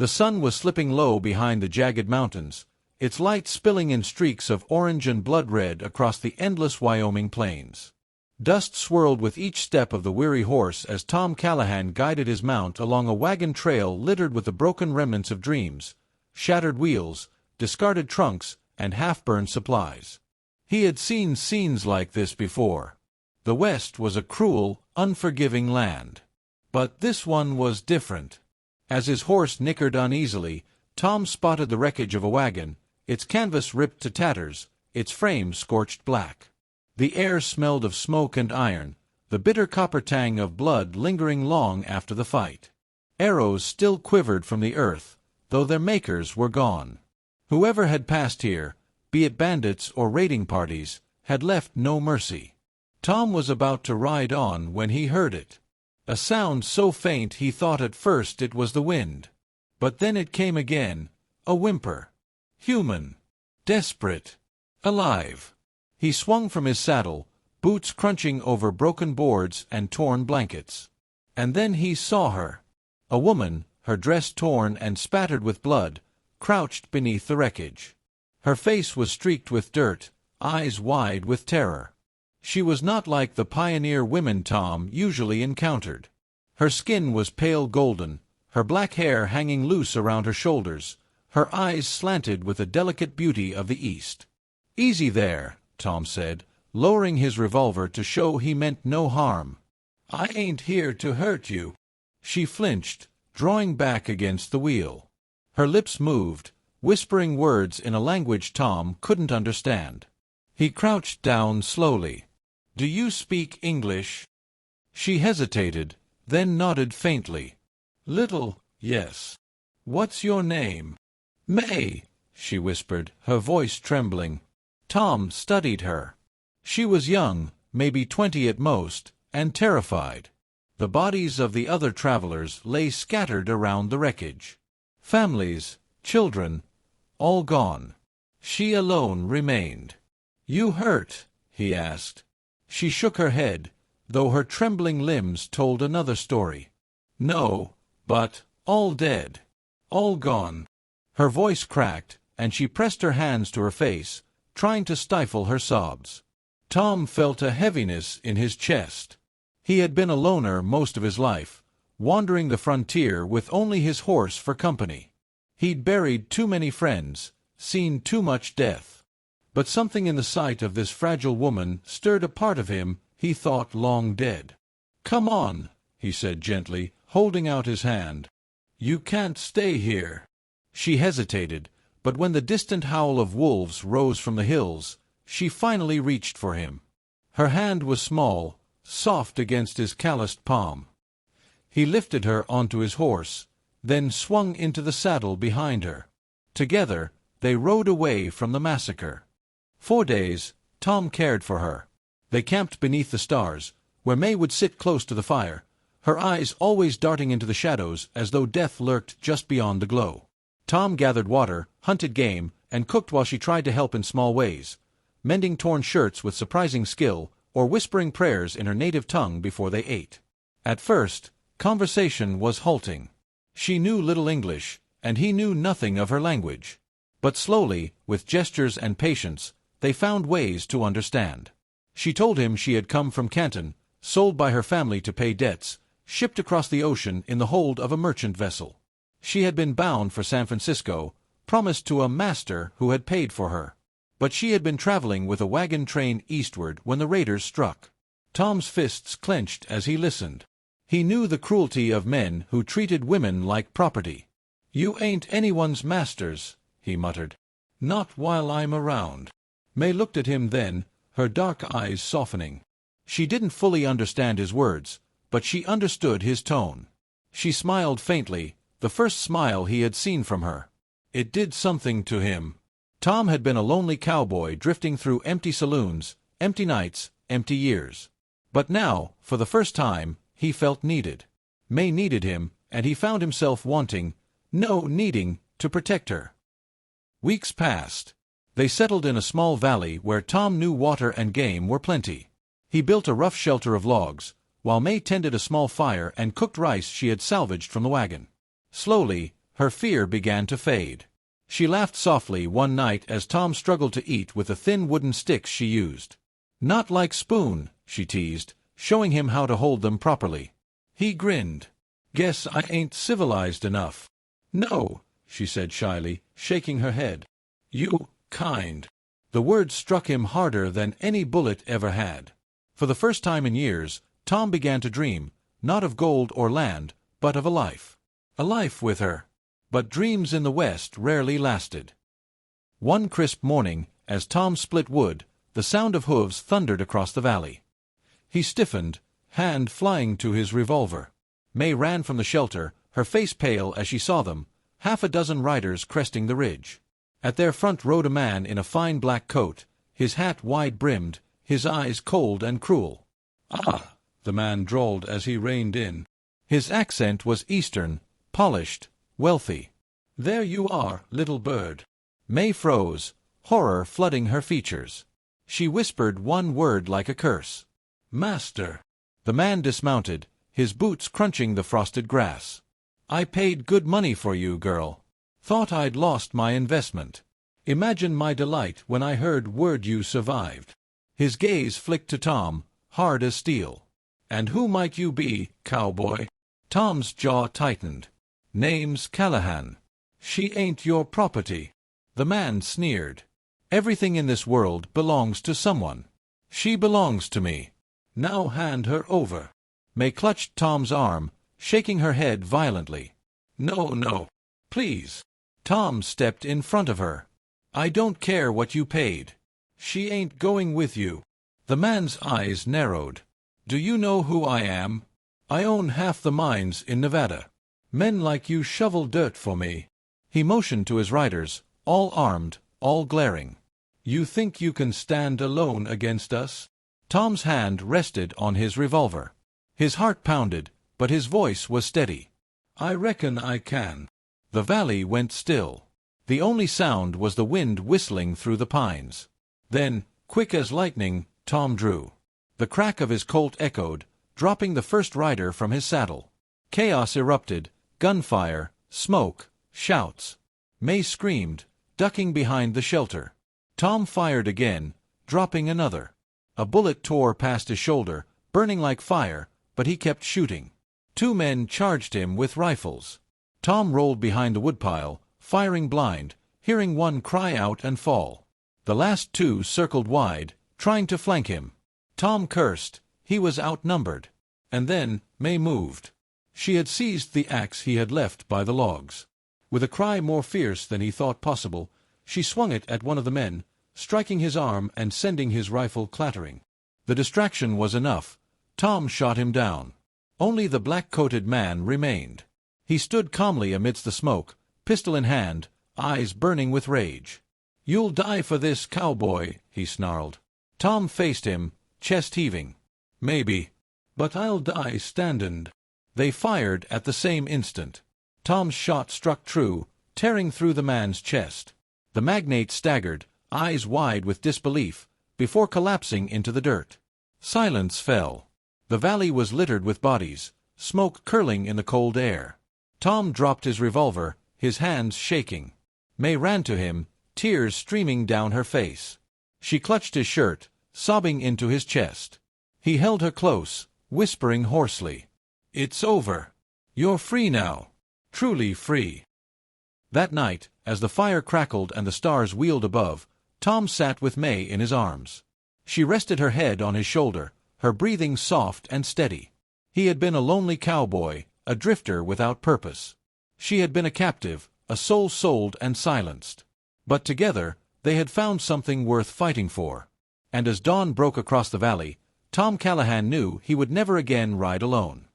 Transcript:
The sun was slipping low behind the jagged mountains, its light spilling in streaks of orange and blood-red across the endless Wyoming plains. Dust swirled with each step of the weary horse as Tom Callahan guided his mount along a wagon trail littered with the broken remnants of dreams, shattered wheels, discarded trunks, and half-burned supplies. He had seen scenes like this before. The West was a cruel, unforgiving land. But this one was different. As his horse nickered uneasily, Tom spotted the wreckage of a wagon, its canvas ripped to tatters, its frame scorched black. The air smelled of smoke and iron, the bitter copper tang of blood lingering long after the fight. Arrows still quivered from the earth, though their makers were gone. Whoever had passed here, be it bandits or raiding parties, had left no mercy. Tom was about to ride on when he heard it. A sound so faint he thought at first it was the wind. But then it came again, a whimper. Human. Desperate. Alive. He swung from his saddle, boots crunching over broken boards and torn blankets. And then he saw her. A woman, her dress torn and spattered with blood, crouched beneath the wreckage. Her face was streaked with dirt, eyes wide with terror. She was not like the pioneer women Tom usually encountered. Her skin was pale golden, her black hair hanging loose around her shoulders, her eyes slanted with the delicate beauty of the East. "Easy there," Tom said, lowering his revolver to show he meant no harm. "I ain't here to hurt you." She flinched, drawing back against the wheel. Her lips moved, whispering words in a language Tom couldn't understand. He crouched down slowly. "Do you speak English?" She hesitated, then nodded faintly. "Little, yes. What's your name?" "May," she whispered, her voice trembling. Tom studied her. She was young, maybe 20 at most, and terrified. The bodies of the other travelers lay scattered around the wreckage. Families, children, all gone. She alone remained. "You hurt?" he asked. She shook her head, though her trembling limbs told another story. "No, but all dead. All gone." Her voice cracked, and she pressed her hands to her face, trying to stifle her sobs. Tom felt a heaviness in his chest. He had been a loner most of his life, wandering the frontier with only his horse for company. He'd buried too many friends, seen too much death. But something in the sight of this fragile woman stirred a part of him he thought long dead. "Come on," he said gently, holding out his hand. "You can't stay here." She hesitated, but when the distant howl of wolves rose from the hills, she finally reached for him. Her hand was small, soft against his calloused palm. He lifted her onto his horse, then swung into the saddle behind her. Together, they rode away from the massacre. 4 days, Tom cared for her. They camped beneath the stars, where May would sit close to the fire, her eyes always darting into the shadows as though death lurked just beyond the glow. Tom gathered water, hunted game, and cooked while she tried to help in small ways, mending torn shirts with surprising skill, or whispering prayers in her native tongue before they ate. At first, conversation was halting. She knew little English, and he knew nothing of her language. But slowly, with gestures and patience, they found ways to understand. She told him she had come from Canton, sold by her family to pay debts, shipped across the ocean in the hold of a merchant vessel. She had been bound for San Francisco, promised to a master who had paid for her. But she had been traveling with a wagon train eastward when the raiders struck. Tom's fists clenched as he listened. He knew the cruelty of men who treated women like property. "You ain't anyone's masters," he muttered. "Not while I'm around." May looked at him then, her dark eyes softening. She didn't fully understand his words, but she understood his tone. She smiled faintly, the first smile he had seen from her. It did something to him. Tom had been a lonely cowboy drifting through empty saloons, empty nights, empty years. But now, for the first time, he felt needed. May needed him, and he found himself needing, to protect her. Weeks passed. They settled in a small valley where Tom knew water and game were plenty. He built a rough shelter of logs, while May tended a small fire and cooked rice she had salvaged from the wagon. Slowly, Her fear began to fade. She laughed softly one night as Tom struggled to eat with the thin wooden sticks she used. "Not like Spoon," she teased, showing him how to hold them properly. He grinned. "Guess I ain't civilized enough." "No," she said shyly, shaking her head. "You kind." The words struck him harder than any bullet ever had. For the first time in years, Tom began to dream, not of gold or land, but of a life. A life with her. But dreams in the West rarely lasted. One crisp morning, as Tom split wood, the sound of hooves thundered across the valley. He stiffened, hand flying to his revolver. May ran from the shelter, her face pale as she saw them, half a dozen riders cresting the ridge. At their front rode a man in a fine black coat, his hat wide-brimmed, his eyes cold and cruel. "Ah," the man drawled as he reined in. His accent was Eastern, polished, wealthy. "There you are, little bird." May froze, horror flooding her features. She whispered one word like a curse. "Master." The man dismounted, his boots crunching the frosted grass. "I paid good money for you, girl. Thought I'd lost my investment. Imagine my delight when I heard word you survived." His gaze flicked to Tom, hard as steel. "And who might you be, cowboy?" Tom's jaw tightened. "Name's Callahan." "She ain't your property." The man sneered. "Everything in this world belongs to someone. She belongs to me. Now hand her over." May clutched Tom's arm, shaking her head violently. "No, no. Please." Tom stepped in front of her. "I don't care what you paid. She ain't going with you." The man's eyes narrowed. "Do you know who I am? I own half the mines in Nevada. Men like you shovel dirt for me." He motioned to his riders, all armed, all glaring. "You think you can stand alone against us?" Tom's hand rested on his revolver. His heart pounded, but his voice was steady. "I reckon I can." The valley went still. The only sound was the wind whistling through the pines. Then, quick as lightning, Tom drew. The crack of his Colt echoed, dropping the first rider from his saddle. Chaos erupted, gunfire, smoke, shouts. May screamed, ducking behind the shelter. Tom fired again, dropping another. A bullet tore past his shoulder, burning like fire, but he kept shooting. Two men charged him with rifles. Tom rolled behind the woodpile, firing blind, hearing one cry out and fall. The last two circled wide, trying to flank him. Tom cursed. He was outnumbered. And then May moved. She had seized the axe he had left by the logs. With a cry more fierce than he thought possible, she swung it at one of the men, striking his arm and sending his rifle clattering. The distraction was enough. Tom shot him down. Only the black-coated man remained. He stood calmly amidst the smoke, pistol in hand, eyes burning with rage. "You'll die for this, cowboy," he snarled. Tom faced him, chest heaving. "Maybe. But I'll die standin'." They fired at the same instant. Tom's shot struck true, tearing through the man's chest. The magnate staggered, eyes wide with disbelief, before collapsing into the dirt. Silence fell. The valley was littered with bodies, smoke curling in the cold air. Tom dropped his revolver, his hands shaking. May ran to him, tears streaming down her face. She clutched his shirt, sobbing into his chest. He held her close, whispering hoarsely, "It's over. You're free now. Truly free." That night, as the fire crackled and the stars wheeled above, Tom sat with May in his arms. She rested her head on his shoulder, her breathing soft and steady. He had been a lonely cowboy, a drifter without purpose. She had been a captive, a soul sold and silenced. But together, they had found something worth fighting for. And as dawn broke across the valley, Tom Callahan knew he would never again ride alone.